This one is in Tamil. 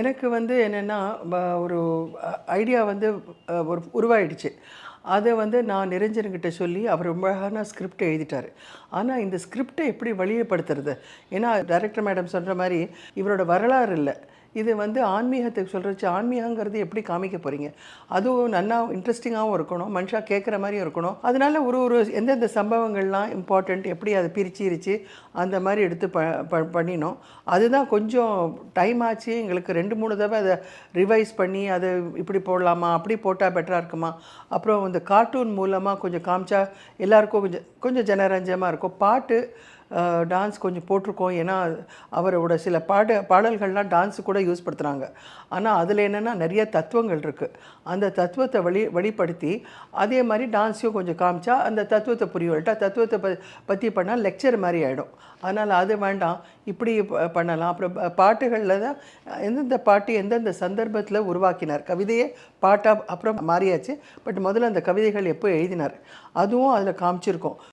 எனக்கு வந்து என்னென்னா, ஒரு ஐடியா வந்து ஒரு உருவாயிடுச்சு. அத வந்து நான் நிரஞ்சன்கிட்ட சொல்லி, அவர் ரொம்ப அழகான ஸ்கிரிப்ட் எழுதிட்டாரு. ஆனா, இந்த ஸ்கிரிப்ட எப்படி வழியப்படுத்துறது? ஏன்னா, டைரக்டர் மேடம் சொல்ற மாரி, இவரோட வரலாறு இல்ல. இது வந்து ஆன்மீகத்துக்கு சொல்றச்சு, ஆன்மீகங்கிறது எப்படி காமிக்க போறீங்க? அதுவும் நன்னா இன்ட்ரெஸ்டிங்காவும் இருக்கணும். மனுஷா கேட்குற மாரியும் இருக்கணும். அதனால ஒரு ஒரு எந்தெந்த சம்பவங்கள்லாம் இம்பார்ட்டன்ட் எப்படி அத பிரிச்சு அந்த மாரி எடுத்து பண்ணினோம். அதுதான் கொஞ்சம் டைம் ஆச்சு. எங்களுக்கு 2, 3 தடவ அத ரிவைஸ் பண்ணி, அது இப்படி போடலாமா? அப்படி போட்டா பெட்டரா இருக்குமா? அப்புறம் இந்த கார்ட்டூன் மூலமா கொஞ்சம் காமிச்சா எல்லாருக்கும் கொஞ்சம் கொஞ்சம் ஜனரஞ்சமா இருக்கும். பாட்டு, டான்ஸ் கொஞ்சம் போட்டிருக்கோம். ஏன்னா, அவரோட சில பாடல்கள்லாம் டான்ஸுக்கு கூட யூஸ் படுத்துனாங்க. ஆனா, அதில என்னென்னா நெறைய தத்துவங்கள் இருக்கு. அந்த தத்துவத்த வெளிப்படுத்தி, அதே மாரி டான்ஸையும் கொஞ்சம் காமிச்சா, அந்த தத்துவத்த புரியும். இல்லாட்டா தத்துவத்த பத்தி பண்ணா லெக்சர் மாரி ஆயிடும். அதனால அது வேண்டாம். இப்படி பண்ணலாம். அப்புறம் பாட்டுகள்ல தான் எந்தெந்த பாட்டு எந்தெந்த சந்தர்ப்பத்தில உருவாக்கினார். கவிதையே பாட்டா அப்புறம் மாறியாச்சு. பட் முதல்ல அந்த கவிதைகள் எப்போ எழுதினார், அதுவும் அதில காமிச்சிருக்கோம்.